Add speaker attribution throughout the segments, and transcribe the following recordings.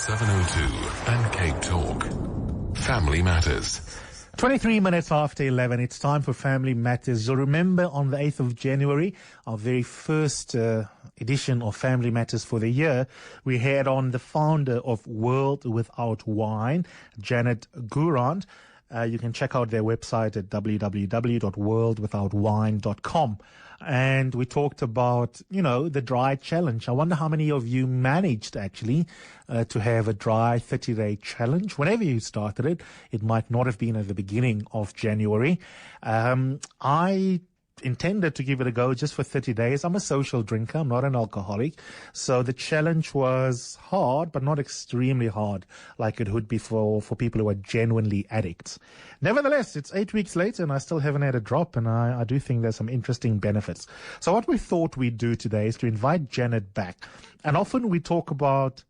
Speaker 1: 702 and Cape Talk. Family Matters.
Speaker 2: 23 minutes after 11, it's time for Family Matters. You'll remember on the 8th of January, our very first edition of Family Matters for the year, we had on the founder of World Without Wine, Janet Gourand. You can check out their website at www.worldwithoutwine.com. And we talked about, the dry challenge. I wonder how many of you managed actually to have a dry 30-day challenge. Whenever you started it, it might not have been at the beginning of January. I intended to give it a go just for 30 days. I'm a social drinker. I'm not an alcoholic. So the challenge was hard, but not extremely hard like it would be for people who are genuinely addicts. Nevertheless, it's 8 weeks later and I still haven't had a drop, and I do think there's some interesting benefits. So what we thought we'd do today is to invite Janet back. And often we talk about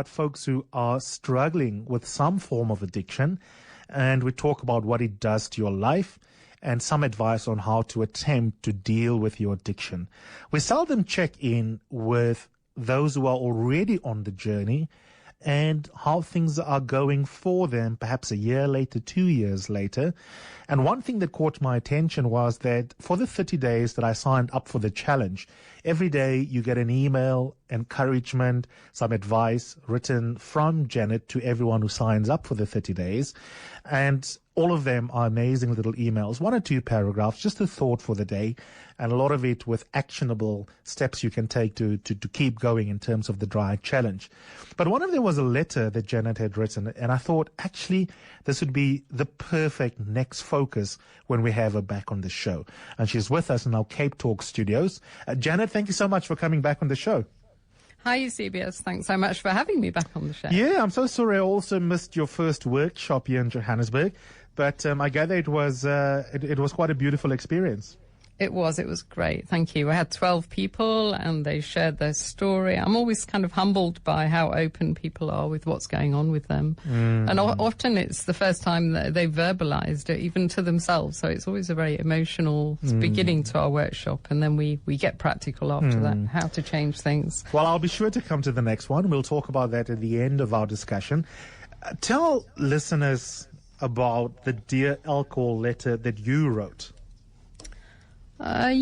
Speaker 2: folks who are struggling with some form of addiction, and we talk about what it does to your life, and some advice on how to attempt to deal with your addiction. We seldom check in with those who are already on the journey and how things are going for them, perhaps a year later, 2 years later. And one thing that caught my attention was that for the 30 days that I signed up for the challenge, every day you get an email, encouragement, some advice written from Janet to everyone who signs up for the 30 days. And all of them are amazing little emails, 1 or 2 paragraphs, just a thought for the day, and a lot of it with actionable steps you can take to keep going in terms of the dry challenge. But one of them was a letter that Janet had written, and I thought, actually, this would be the perfect next focus when we have her back on the show. And she's with us in our Cape Talk studios. Janet, thank you so much for coming back on the show.
Speaker 3: Hi, CBS. Thanks so much for having me back on the show.
Speaker 2: Yeah, I'm so sorry I also missed your first workshop here in Johannesburg, but I gather it was quite a beautiful experience.
Speaker 3: It was great. Thank you. I had 12 people and they shared their story. I'm always kind of humbled by how open people are with what's going on with them. And often it's the first time that they've verbalized it, even to themselves. So it's always a very emotional beginning to our workshop. And then we get practical after that, how to change things.
Speaker 2: Well, I'll be sure to come to the next one. We'll talk about that at the end of our discussion. Tell listeners about the Dear Alcohol letter that you wrote.
Speaker 3: A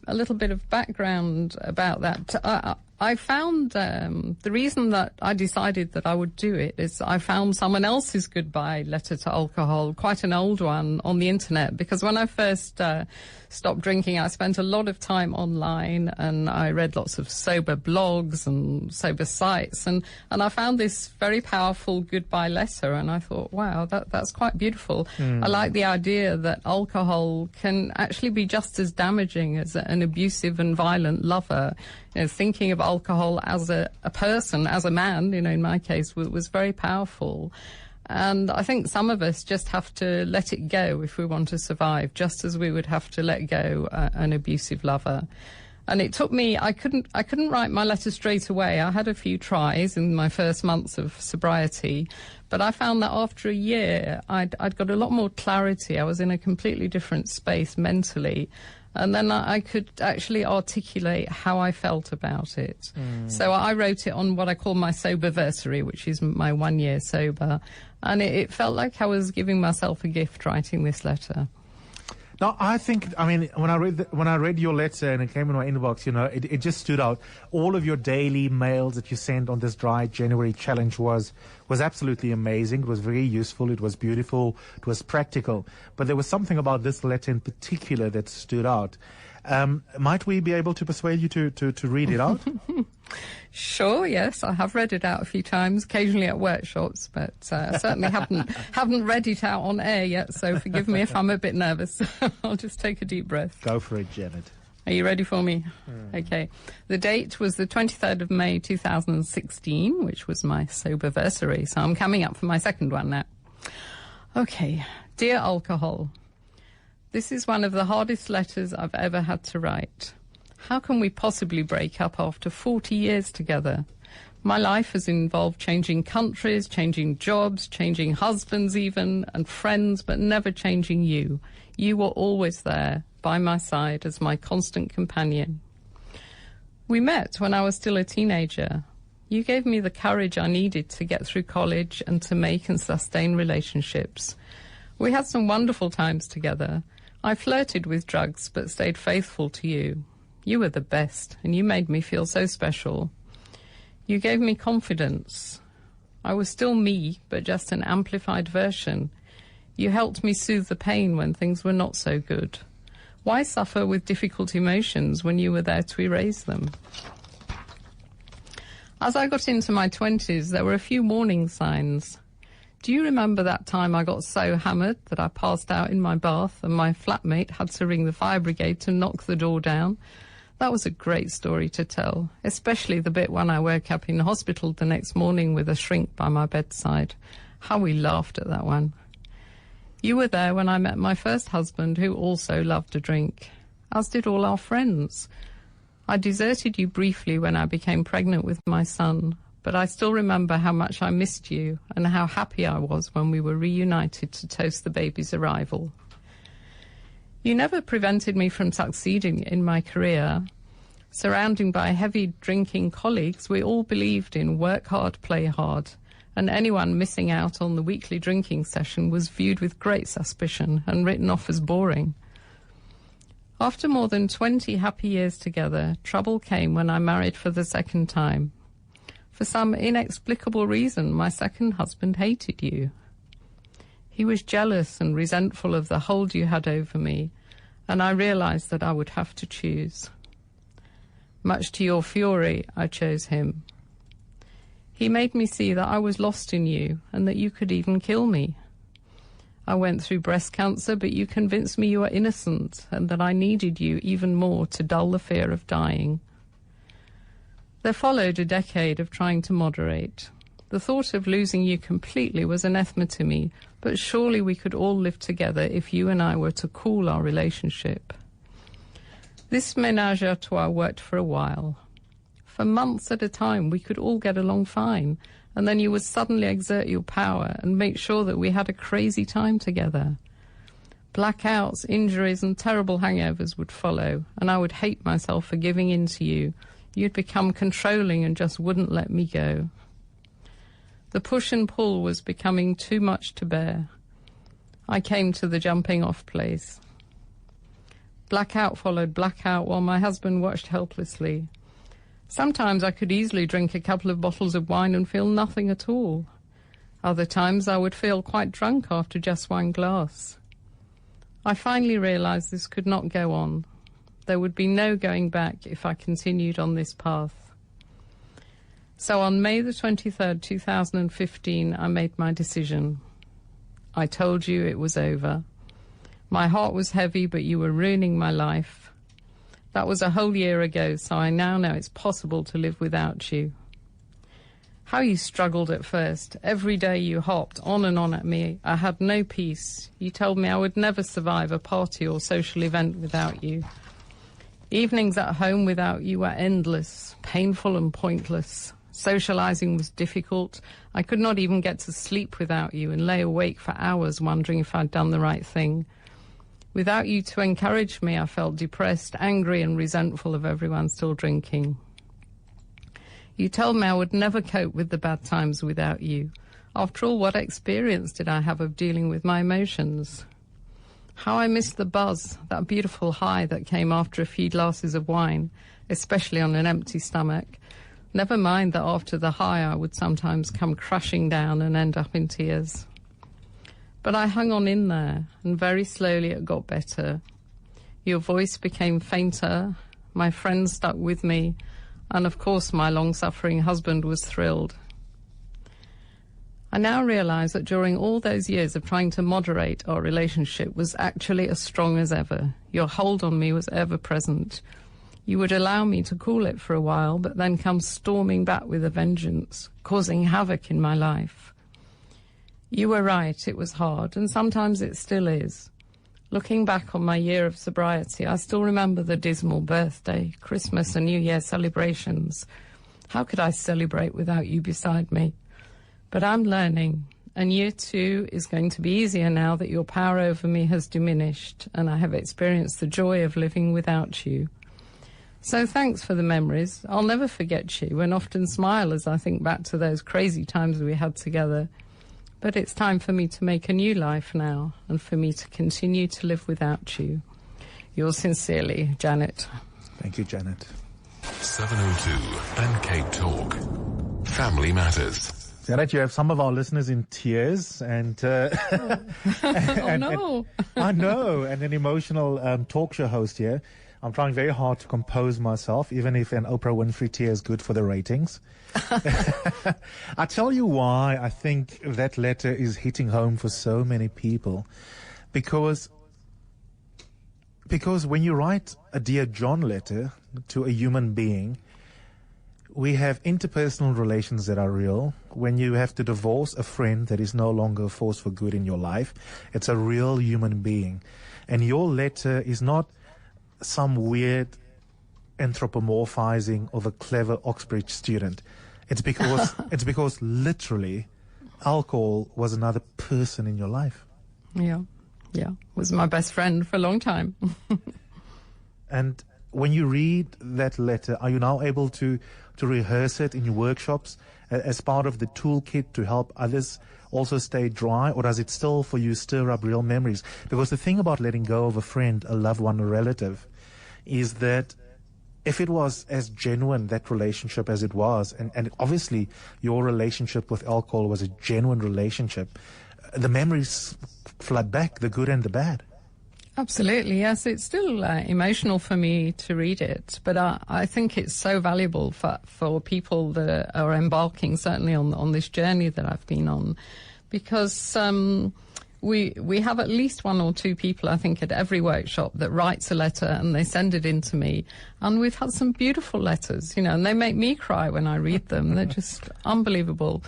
Speaker 3: little bit of background about that. I found the reason that I decided that I would do it is I found someone else's goodbye letter to alcohol, quite an old one, on the internet, because when I first stopped drinking, I spent a lot of time online and I read lots of sober blogs and sober sites, and I found this very powerful goodbye letter, and I thought, wow, that's quite beautiful. I like the idea that alcohol can actually be just as damaging as an abusive and violent lover. Thinking of alcohol as a person, as a man, in my case, was very powerful. And I think some of us just have to let it go if we want to survive, just as we would have to let go an abusive lover. And it took me, I couldn't write my letter straight away. I had a few tries in my first months of sobriety, but I found that after a year, I'd got a lot more clarity. I was in a completely different space mentally. And then I could actually articulate how I felt about it. So I wrote it on what I call my soberversary, which is my 1 year sober. And it felt like I was giving myself a gift writing this letter.
Speaker 2: Now, when I read your letter and it came in my inbox, it just stood out. All of your daily mails that you sent on this dry January challenge was absolutely amazing. It was very useful. It was beautiful. It was practical. But there was something about this letter in particular that stood out. Might we be able to persuade you to read it out?
Speaker 3: Sure, yes. I have read it out a few times, occasionally at workshops, but certainly haven't read it out on air yet, so forgive me if I'm a bit nervous. I'll just take a deep breath.
Speaker 2: Go for it, Janet.
Speaker 3: Are you ready for me? Okay. The date was the 23rd of May 2016, which was my soberversary, so I'm coming up for my second one now. Okay. Dear Alcohol, this is one of the hardest letters I've ever had to write. How can we possibly break up after 40 years together? My life has involved changing countries, changing jobs, changing husbands even, and friends, but never changing you. You were always there, by my side, as my constant companion. We met when I was still a teenager. You gave me the courage I needed to get through college and to make and sustain relationships. We had some wonderful times together. I flirted with drugs but stayed faithful to you. You were the best, and you made me feel so special. You gave me confidence. I was still me, but just an amplified version. You helped me soothe the pain when things were not so good. Why suffer with difficult emotions when you were there to erase them? As I got into my 20s, there were a few warning signs. Do you remember that time I got so hammered that I passed out in my bath and my flatmate had to ring the fire brigade to knock the door down? That was a great story to tell, especially the bit when I woke up in hospital the next morning with a shrink by my bedside. How we laughed at that one. You were there when I met my first husband, who also loved a drink, as did all our friends. I deserted you briefly when I became pregnant with my son, but I still remember how much I missed you and how happy I was when we were reunited to toast the baby's arrival. You never prevented me from succeeding in my career. Surrounded by heavy drinking colleagues, we all believed in work hard, play hard, and anyone missing out on the weekly drinking session was viewed with great suspicion and written off as boring. After more than 20 happy years together, trouble came when I married for the second time. For some inexplicable reason, my second husband hated you. He was jealous and resentful of the hold you had over me, and I realized that I would have to choose. Much to your fury, I chose him. He made me see that I was lost in you and that you could even kill me. I went through breast cancer, but you convinced me you were innocent and that I needed you even more to dull the fear of dying. There followed a decade of trying to moderate. The thought of losing you completely was anathema to me, but surely we could all live together if you and I were to cool our relationship. This ménage à trois worked for a while. For months at a time, we could all get along fine, and then you would suddenly exert your power and make sure that we had a crazy time together. Blackouts, injuries, and terrible hangovers would follow, and I would hate myself for giving in to you. You'd become controlling and just wouldn't let me go. The push and pull was becoming too much to bear. I came to the jumping-off place. Blackout followed blackout while my husband watched helplessly. Sometimes I could easily drink a couple of bottles of wine and feel nothing at all. Other times I would feel quite drunk after just one glass. I finally realized this could not go on. There would be no going back if I continued on this path. So on May the 23rd, 2015, I made my decision. I told you it was over. My heart was heavy, but you were ruining my life. That was a whole year ago, so I now know it's possible to live without you. How you struggled at first. Every day you hopped on and on at me. I had no peace. You told me I would never survive a party or social event without you. Evenings at home without you were endless, painful and pointless. Socializing was difficult. I could not even get to sleep without you and lay awake for hours wondering if I'd done the right thing. Without you to encourage me, I felt depressed, angry and resentful of everyone still drinking. You told me I would never cope with the bad times without you. After all, what experience did I have of dealing with my emotions? How I missed the buzz, that beautiful high that came after a few glasses of wine, especially on an empty stomach. Never mind that after the high I would sometimes come crashing down and end up in tears. But I hung on in there, and very slowly it got better. Your voice became fainter, my friends stuck with me, and of course my long-suffering husband was thrilled. I now realize that during all those years of trying to moderate our relationship was actually as strong as ever. Your hold on me was ever present. You would allow me to cool it for a while, but then come storming back with a vengeance, causing havoc in my life. You were right, it was hard, and sometimes it still is. Looking back on my year of sobriety, I still remember the dismal birthday, Christmas and New Year celebrations. How could I celebrate without you beside me? But I'm learning, and year 2 is going to be easier now that your power over me has diminished, and I have experienced the joy of living without you. So thanks for the memories. I'll never forget you and often smile as I think back to those crazy times we had together. But it's time for me to make a new life now and for me to continue to live without you. Yours sincerely, Janet.
Speaker 2: Thank you, Janet.
Speaker 1: 702 and Cape Talk. Family Matters.
Speaker 2: Janet, you have some of our listeners in tears and,
Speaker 3: Oh no.
Speaker 2: I know, and an emotional talk show host here. I'm trying very hard to compose myself, even if an Oprah Winfrey tear is good for the ratings. I tell you why I think that letter is hitting home for so many people. Because when you write a Dear John letter to a human being, we have interpersonal relations that are real. When you have to divorce a friend that is no longer a force for good in your life, it's a real human being. And your letter is not some weird anthropomorphizing of a clever Oxbridge student. It's because literally alcohol was another person in your life.
Speaker 3: Yeah. Was my best friend for a long time.
Speaker 2: And when you read that letter, are you now able to rehearse it in your workshops as part of the toolkit to help others also stay dry, or does it still for you stir up real memories? Because the thing about letting go of a friend, a loved one, a relative, is that if it was as genuine, that relationship, as it was, and obviously your relationship with alcohol was a genuine relationship, the memories flood back, the good and the bad.
Speaker 3: Absolutely, yes. It's still emotional for me to read it, but I think it's so valuable for people that are embarking, certainly on this journey that I've been on, because we have at least one or two people, I think, at every workshop that writes a letter and they send it in to me, and we've had some beautiful letters, and they make me cry when I read them. They're just unbelievable.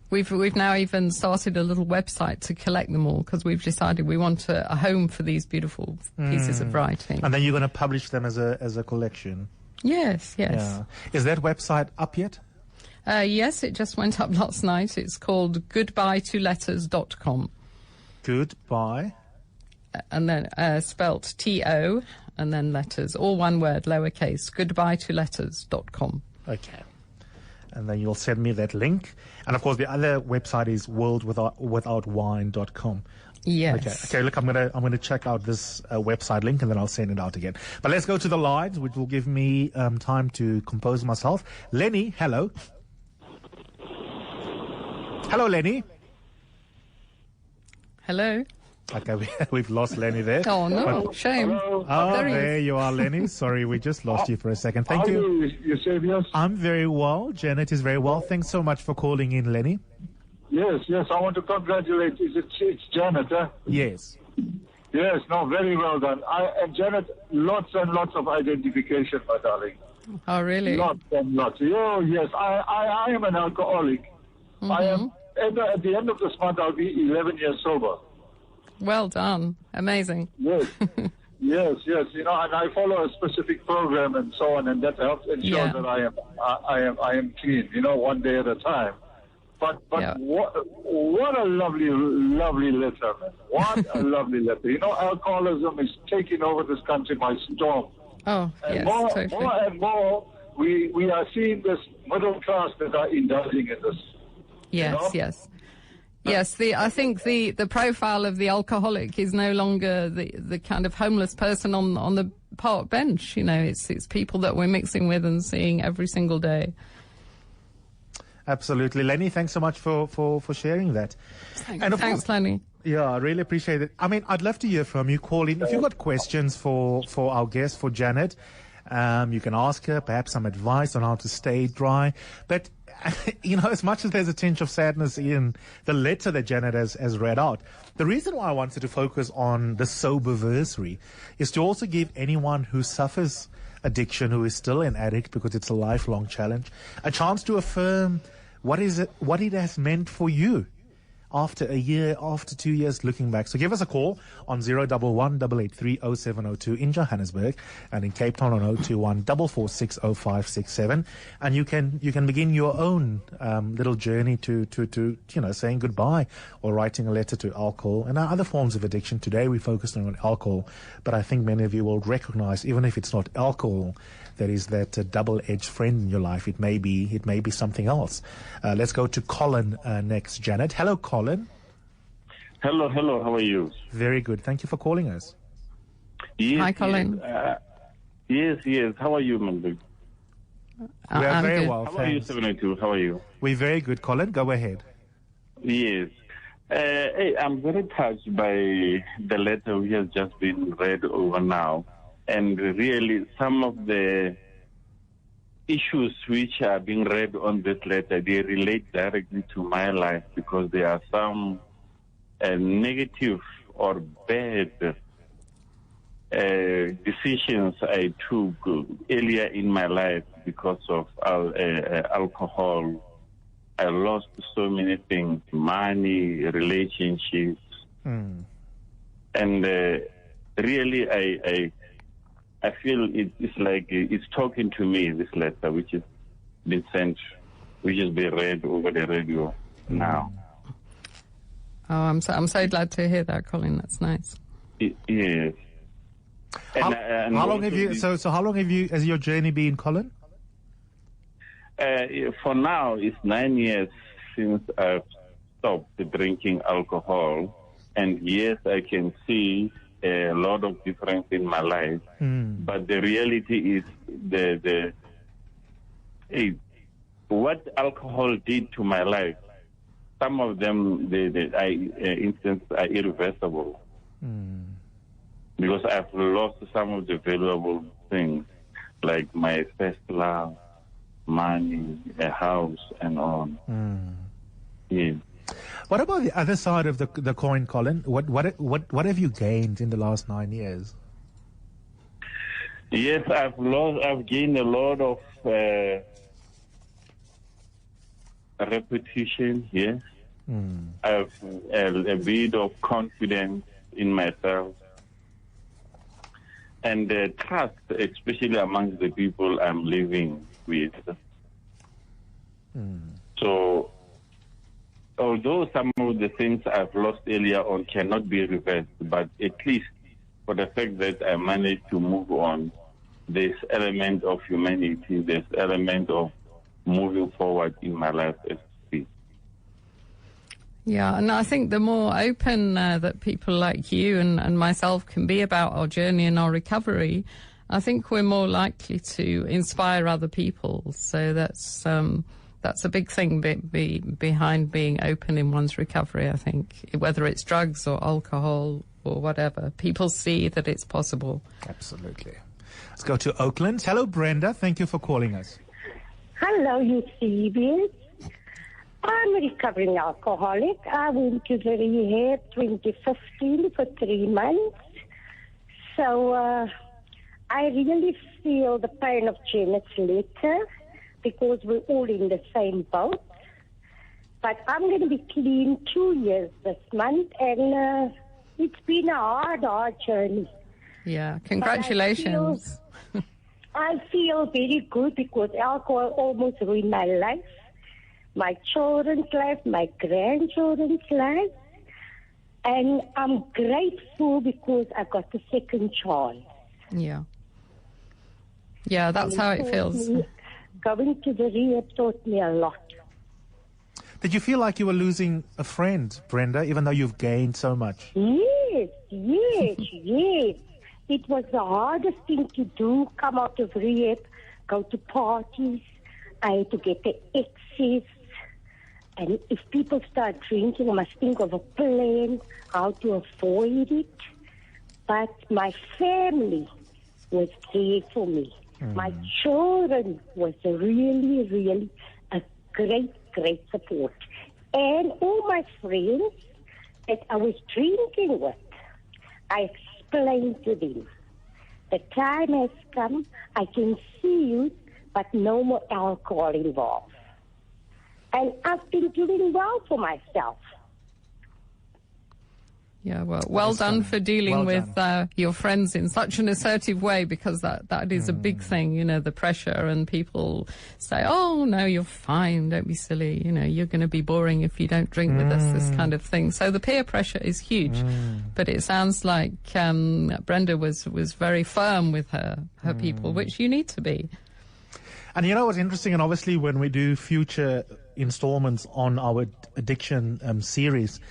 Speaker 3: We've now even started a little website to collect them all because we've decided we want a home for these beautiful pieces of writing.
Speaker 2: And then you're going to publish them as a collection.
Speaker 3: Yes.
Speaker 2: Yeah. Is that website up yet?
Speaker 3: Yes, it just went up last night. It's called goodbyetoletters.com.
Speaker 2: Goodbye.
Speaker 3: And then spelt T-O and then letters, all one word, lowercase, goodbyetoletters.com.
Speaker 2: Okay. And then you'll send me that link. And of course, the other website is worldwithoutwine.com.
Speaker 3: Yes.
Speaker 2: Okay. Look, I'm gonna check out this website link, and then I'll send it out again. But let's go to the lines, which will give me time to compose myself. Lenny, hello. Hello, Lenny.
Speaker 3: Hello.
Speaker 2: Okay, we've lost Lenny there.
Speaker 3: Oh no, shame.
Speaker 4: Hello.
Speaker 2: Oh,
Speaker 3: There he is.
Speaker 2: there you are, Lenny. Sorry, we just lost you for a second. Thank
Speaker 4: How
Speaker 2: you.
Speaker 4: are you, Eusebius?
Speaker 2: I'm very well. Janet is very well. Thanks so much for calling in, Lenny.
Speaker 4: Yes, I want to congratulate. It's Janet, huh?
Speaker 2: Yes.
Speaker 4: Yes, no, very well done. And Janet, lots and lots of identification, my darling.
Speaker 3: Oh really?
Speaker 4: Lots and lots. Oh, yes, I am an alcoholic. I am, at the end of this month, I'll be 11 years sober.
Speaker 3: Well done. Amazing.
Speaker 4: Yes. Yes, and I follow a specific program and so on, and that helps ensure
Speaker 3: Yeah.
Speaker 4: that I am clean, one day at a time. But
Speaker 3: Yeah.
Speaker 4: what a lovely letter, man. What a lovely letter. Alcoholism is taking over this country by storm.
Speaker 3: Oh
Speaker 4: And
Speaker 3: yes,
Speaker 4: more
Speaker 3: totally.
Speaker 4: and more, we are seeing this middle class that are indulging in this.
Speaker 3: Yes. Yes, I think the profile of the alcoholic is no longer the kind of homeless person on the park bench. It's people that we're mixing with and seeing every single day.
Speaker 2: Absolutely. Lenny, thanks so much for sharing that.
Speaker 3: Thanks, Lenny.
Speaker 2: Yeah, I really appreciate it. I mean, I'd love to hear from you. Call in. If you've got questions for our guest, for Janet, you can ask her, perhaps some advice on how to stay dry. But, as much as there's a tinge of sadness in the letter that Janet has read out, the reason why I wanted to focus on the soberversary is to also give anyone who suffers addiction, who is still an addict, because it's a lifelong challenge, a chance to affirm what it has meant for you after a year, after 2 years looking back. So give us a call on 011-883-0702 in Johannesburg, and in Cape Town on 021-446-0567. And you can begin your own little journey to saying goodbye or writing a letter to alcohol and other forms of addiction. Today we focused on alcohol, but I think many of you will recognize, even if it's not alcohol, there is that double-edged friend in your life. It may be something else. Let's go to Colin next, Janet. Hello, Colin.
Speaker 5: Hello. How are you?
Speaker 2: Very good. Thank you for calling us.
Speaker 5: Yes,
Speaker 3: Hi, Colin.
Speaker 5: Yes. How are you, Mandu?
Speaker 2: We are
Speaker 3: I'm
Speaker 2: very
Speaker 3: good.
Speaker 2: well,
Speaker 5: How are you,
Speaker 2: thanks.
Speaker 5: 702? How are you?
Speaker 2: We're very good, Colin. Go ahead.
Speaker 5: Yes. Hey, I'm very touched by the letter which has just been read over now. And really, some of the issues which are being read on this letter, they relate directly to my life because there are some negative or bad decisions I took earlier in my life because of alcohol. I lost so many things, money, relationships. And really, I feel it's like it's talking to me, this letter, which has been sent, which has been read over the radio now.
Speaker 3: Oh, I'm so glad to hear that, Colin. That's nice.
Speaker 5: Yes.
Speaker 2: How long have you? So how long has your journey been, Colin?
Speaker 5: For now, it's 9 years since I've stopped drinking alcohol, and yes, I can see a lot of difference in my life. But the reality is what alcohol did to my life. Some of them, instances are irreversible because I've lost some of the valuable things, like my first love, money, a house, and on. Yeah.
Speaker 2: What about the other side of the coin, Colin? What have you gained in the last 9 years?
Speaker 5: Yes, I've gained a lot of reputation. Yes, I've a bit of confidence in myself and trust, especially amongst the people I'm living with. So, although some of the things I've lost earlier on cannot be reversed, but at least for the fact that I managed to move on, there's element of humanity, there's element of moving forward in my life as we speak.
Speaker 3: Yeah, and I think the more open that people like you and myself can be about our journey and our recovery, I think we're more likely to inspire other people. So that's a big thing behind being open in one's recovery, I think. Whether it's drugs or alcohol or whatever, people see that it's possible.
Speaker 2: Absolutely. Let's go to Oakland. Hello, Brenda. Thank you for calling us.
Speaker 6: Hello, Eusebius. I'm a recovering alcoholic. I went to the rehab 2015 for 3 months. So I really feel the pain of Janet's letter because we're all in the same boat. But I'm going to be clean 2 years this month, and it's been a hard journey.
Speaker 3: Yeah, congratulations.
Speaker 6: I feel very good because alcohol almost ruined my life, my children's life, my grandchildren's life. And I'm grateful because I got the second chance.
Speaker 3: Yeah. Yeah, that's how it feels.
Speaker 6: Going to the rehab taught me a lot.
Speaker 2: Did you feel like you were losing a friend, Brenda, even though you've gained so much?
Speaker 6: Yes. It was the hardest thing to do, come out of rehab, go to parties. I had to get the excess. And if people start drinking, I must think of a plan, how to avoid it. But my family was there for me. My children was really, really a great support. And all my friends that I was drinking with, I explained to them, the time has come, I can see you, but no more alcohol involved. And I've been doing well for myself.
Speaker 3: Yeah, well done for dealing with your friends in such an assertive way, because that is a big thing, you know, the pressure, and people say, oh, no, you're fine, don't be silly, you know, you're going to be boring if you don't drink with us, this kind of thing. So the peer pressure is huge. But it sounds like Brenda was very firm with her people, which you need to be.
Speaker 2: And you know what's interesting, and obviously when we do future installments on our addiction series,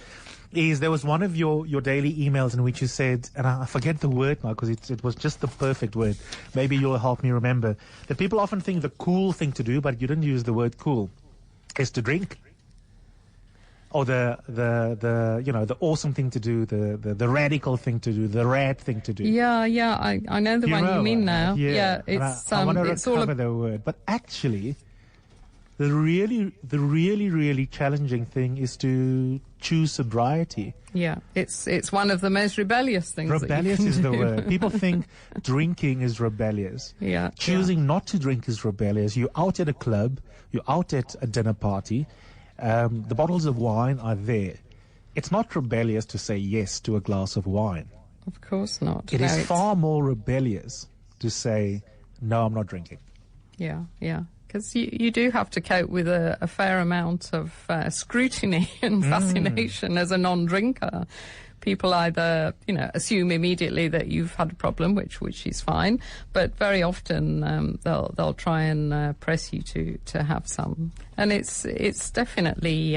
Speaker 2: is there was one of your daily emails in which you said, and I forget the word now because it was just the perfect word, maybe you'll help me remember, that people often think the cool thing to do, but you didn't use the word cool, is to drink. Or the you know, the awesome thing to do, the radical thing to do, the rad thing to do.
Speaker 3: Yeah, I know the one you mean now. Yeah, it's
Speaker 2: I want to
Speaker 3: it's all
Speaker 2: recover the word, but actually, the really challenging thing is to choose sobriety.
Speaker 3: Yeah, it's one of the most rebellious things.
Speaker 2: Rebellious
Speaker 3: that you
Speaker 2: is
Speaker 3: can
Speaker 2: the
Speaker 3: do.
Speaker 2: word. People think drinking is rebellious.
Speaker 3: Yeah,
Speaker 2: Choosing not to drink is rebellious. You're out at a club, you're out at a dinner party, the bottles of wine are there. It's not rebellious to say yes to a glass of wine.
Speaker 3: Of course not.
Speaker 2: It is far more rebellious to say, no, I'm not drinking.
Speaker 3: Yeah. Because you do have to cope with a fair amount of scrutiny and fascination as a non-drinker. People either, you know, assume immediately that you've had a problem, which is fine, but very often they'll try and press you to have some, and it's definitely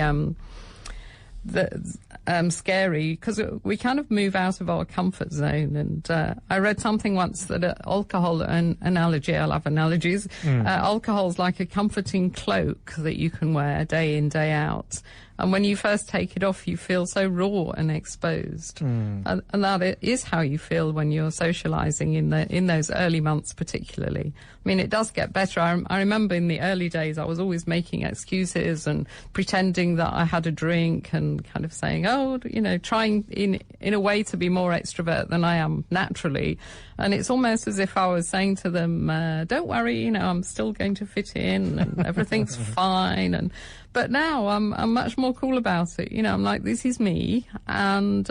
Speaker 3: scary, because we kind of move out of our comfort zone. And I read something once that alcohol, an analogy, I love analogies, alcohol's like a comforting cloak that you can wear day in, day out. And when you first take it off, you feel so raw and exposed. And that is how you feel when you're socializing in those early months particularly. I mean, it does get better. I remember in the early days, I was always making excuses and pretending that I had a drink and kind of saying, oh, you know, trying in a way to be more extrovert than I am naturally. And it's almost as if I was saying to them, don't worry, you know, I'm still going to fit in and everything's fine. But now I'm much more cool about it. You know, I'm like, this is me, and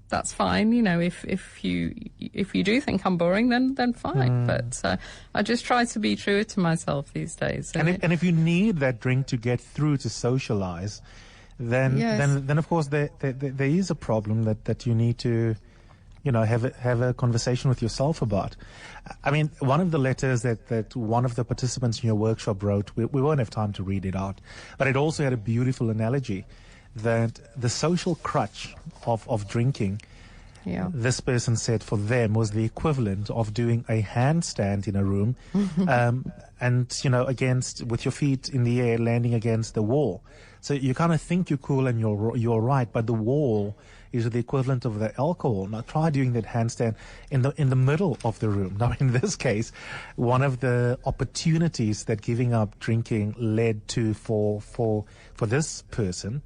Speaker 3: that's fine. You know, if you do think I'm boring, then fine. But I just try to be truer to myself these days.
Speaker 2: And if you need that drink to get through to socialize, then of course there is a problem that you need to, you know, have a conversation with yourself about. I mean, one of the letters that one of the participants in your workshop wrote, we won't have time to read it out, but it also had a beautiful analogy that the social crutch of drinking, this person said for them was the equivalent of doing a handstand in a room, and, you know, with your feet in the air landing against the wall. So you kind of think you're cool and you're right, but the wall is the equivalent of the alcohol. Now try doing that handstand in the middle of the room. Now in this case, one of the opportunities that giving up drinking led to for this person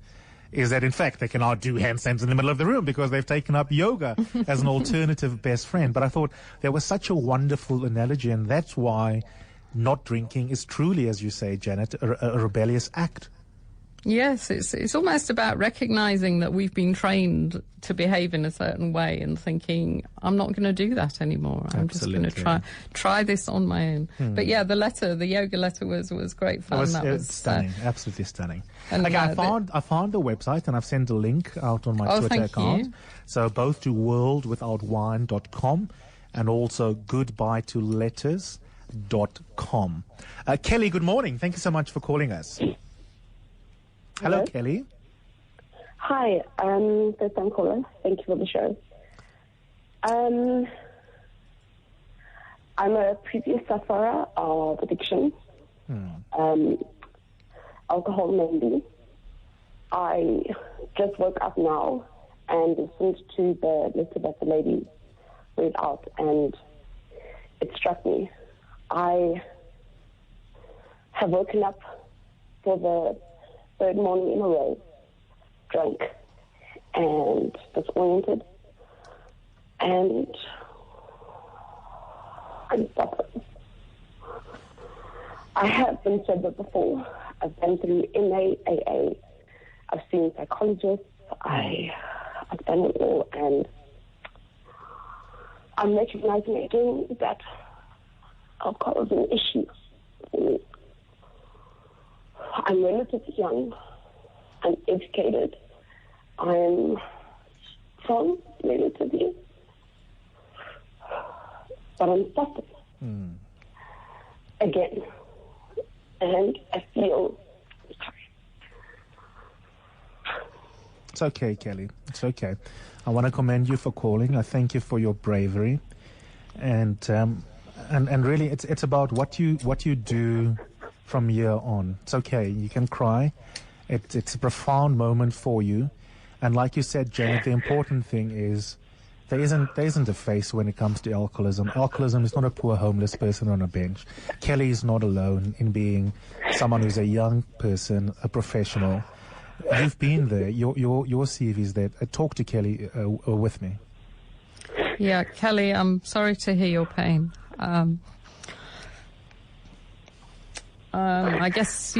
Speaker 2: is that in fact they can now do handstands in the middle of the room because they've taken up yoga as an alternative best friend. But I thought there was such a wonderful analogy, and that's why not drinking is truly, as you say, Janet, a rebellious act.
Speaker 3: Yes, it's almost about recognizing that we've been trained to behave in a certain way and thinking, I'm not going to do that anymore. I'm
Speaker 2: Absolutely.
Speaker 3: just going to try this on my own. But yeah, the yoga letter was great fun.
Speaker 2: It was stunning, absolutely stunning.
Speaker 3: And
Speaker 2: okay, I found the website, and I've sent a link out on my Twitter account.
Speaker 3: You.
Speaker 2: So both to worldwithoutwine.com and also goodbyetoletters.com. Kelly, good morning. Thank you so much for calling us. Hello, Kelly.
Speaker 7: Hi, first time caller. Thank you for the show. I'm a previous sufferer of addiction, alcohol mainly. I just woke up now and listened to the letter that the lady read out, and it struck me. I have woken up for the third morning in a row, drunk and disoriented, and I'm suffering. I have been sober before. I've been through NAAA. I've seen psychologists. I I've done it all, and I'm recognizing again that alcohol is an issue for me. I'm relatively young. I'm educated. I'm strong, relatively. But I'm suffering. Again. And I feel...
Speaker 2: It's okay, Kelly. It's okay. I want to commend you for calling. I thank you for your bravery. And really, it's about what you do from here on. It's okay. You can cry. It's a profound moment for you. And like you said, Janet, the important thing is there isn't a face when it comes to alcoholism. Alcoholism is not a poor homeless person on a bench. Kelly is not alone in being someone who's a young person, a professional. You've been there. Your CV is there. Talk to Kelly with me.
Speaker 3: Yeah, Kelly, I'm sorry to hear your pain. I guess,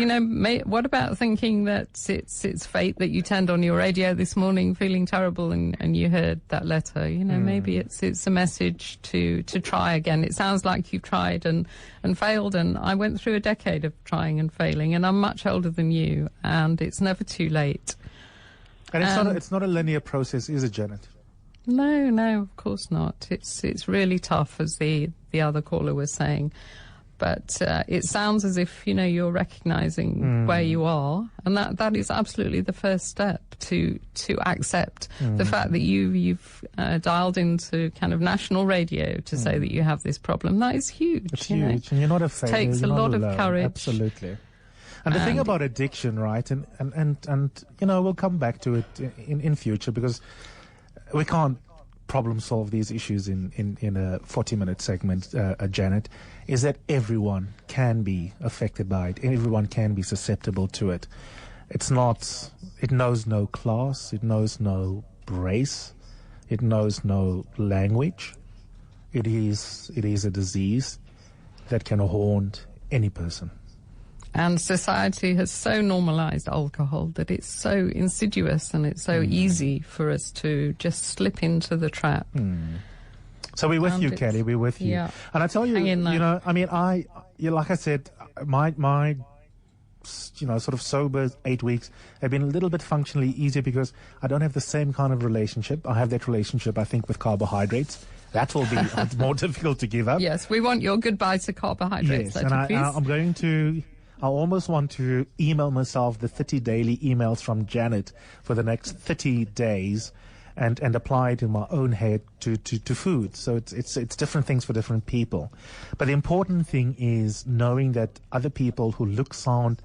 Speaker 3: what about thinking that it's fate that you turned on your radio this morning feeling terrible and you heard that letter? Maybe it's a message to try again. It sounds like you've tried and failed, and I went through a decade of trying and failing, and I'm much older than you, and it's never too late.
Speaker 2: And it's not a linear process, is it, Janet?
Speaker 3: No, of course not. It's really tough, as the other caller was saying. But it sounds as if, you're recognizing where you are. And that is absolutely the first step to accept the fact that you've dialed into kind of national radio to say that you have this problem. That is huge.
Speaker 2: It's huge. And you're not a failure.
Speaker 3: It takes a lot of courage.
Speaker 2: Absolutely. And the thing about addiction, right, and we'll come back to it in future, because we can't problem solve these issues in a 40-minute segment, Janet, is that everyone can be affected by it. Everyone can be susceptible to it. It knows no class. It knows no race. It knows no language. It is a disease that can haunt any person.
Speaker 3: And society has so normalized alcohol that it's so insidious and it's so easy for us to just slip into the trap.
Speaker 2: So we're with you, Kelly. We're with you.
Speaker 3: Yeah.
Speaker 2: And I tell you, like I said, my sort of sober 8 weeks have been a little bit functionally easier because I don't have the same kind of relationship. I have that relationship, I think, with carbohydrates. That will be more difficult to give up.
Speaker 3: Yes, we want your goodbye to carbohydrates.
Speaker 2: Yes, and I'm going to... I almost want to email myself the 30 daily emails from Janet for the next 30 days and apply it in my own head to food. So it's different things for different people. But the important thing is knowing that other people who look, sound,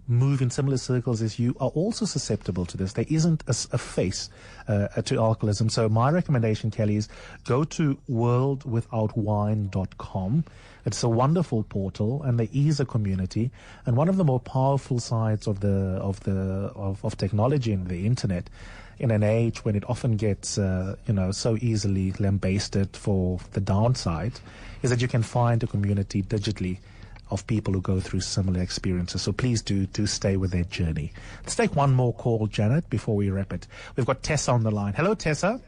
Speaker 2: move in similar circles as you are also susceptible to this. There isn't a face to alcoholism. So my recommendation, Kelly, is go to worldwithoutwine.com. It's a wonderful portal, and there is a community. And one of the more powerful sides of technology and the internet, in an age when it often gets so easily lambasted for the downside, is that you can find a community digitally of people who go through similar experiences. So please do stay with their journey. Let's take one more call, Janet, before we wrap it. We've got Tessa on the line. Hello, Tessa.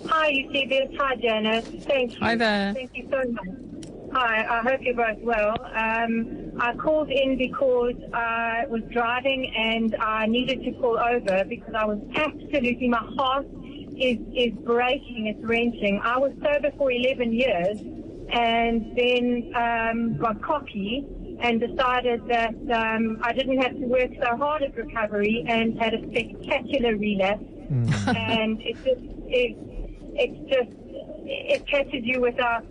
Speaker 8: Hi, Eusebius. Hi, Janet. Thank you.
Speaker 3: Hi there.
Speaker 8: Thank you so much. Hi, I hope you're both well. I called in because I was driving and I needed to pull over because I was absolutely, my heart is breaking, it's wrenching. I was sober for 11 years and then got cocky and decided that I didn't have to work so hard at recovery and had a spectacular relapse. And it catches you without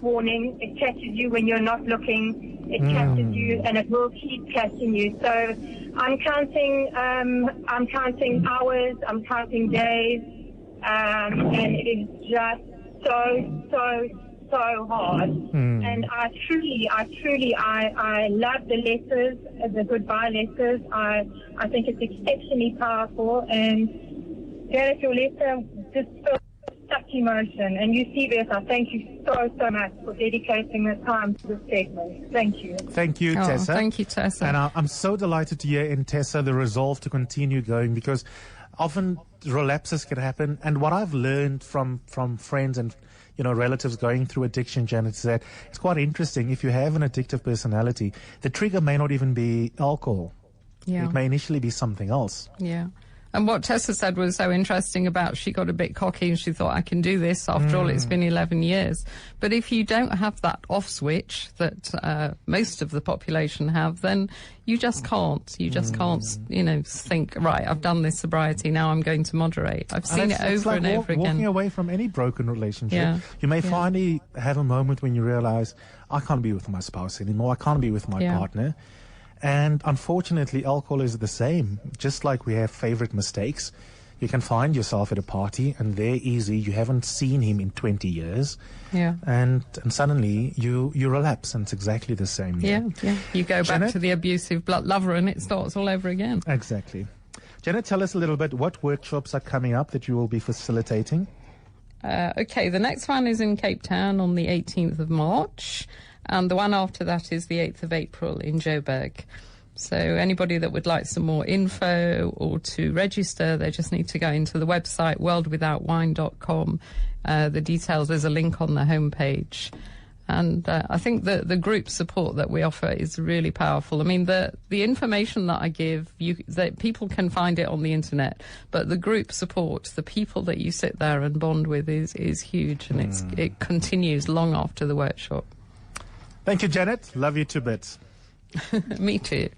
Speaker 8: warning. It catches you when you're not looking. It catches you, and it will keep catching you. So I'm counting hours. I'm counting days, and it is just so hard. And I truly love the letters, the goodbye letters. I think it's exceptionally powerful. And Janet, your letter just such emotion. And you, CBS, I thank you so much for dedicating the time to this segment. Thank you.
Speaker 2: Thank you, Tessa.
Speaker 3: Thank you, Tessa.
Speaker 2: And I'm so delighted to hear in Tessa the resolve to continue going, because often relapses can happen. And what I've learned from friends and relatives going through addiction, Janet, is that it's quite interesting. If you have an addictive personality, the trigger may not even be alcohol.
Speaker 3: Yeah.
Speaker 2: It may initially be something else.
Speaker 3: Yeah. And what Tessa said was so interesting about she got a bit cocky and she thought, I can do this. After all, it's been 11 years. But if you don't have that off switch that most of the population have, then you just can't. You just can't, think, right, I've done this sobriety, now I'm going to moderate. I've seen it over and over again.
Speaker 2: Walking away from any broken relationship.
Speaker 3: Yeah.
Speaker 2: You may finally have a moment when you realize, I can't be with my spouse anymore. I can't be with my partner. And unfortunately, alcohol is the same. Just like we have favorite mistakes, you can find yourself at a party and there easy, you haven't seen him in 20 years.
Speaker 3: Yeah.
Speaker 2: And suddenly you relapse, and it's exactly the same.
Speaker 3: Yeah. You go back
Speaker 2: Janet?
Speaker 3: to the abusive blood lover and it starts all over again.
Speaker 2: Exactly. Janet, tell us a little bit what workshops are coming up that you will be facilitating.
Speaker 3: Okay, the next one is in Cape Town on the 18th of March. And the one after that is the 8th of April in Joburg. So anybody that would like some more info or to register, they just need to go into the website, worldwithoutwine.com. The details, there's a link on the homepage. And I think the group support that we offer is really powerful. I mean, the information that I give, that people can find it on the internet, but the group support, the people that you sit there and bond with is huge, and it continues long after the workshop.
Speaker 2: Thank you, Janet. Love you to bits.
Speaker 3: Me too.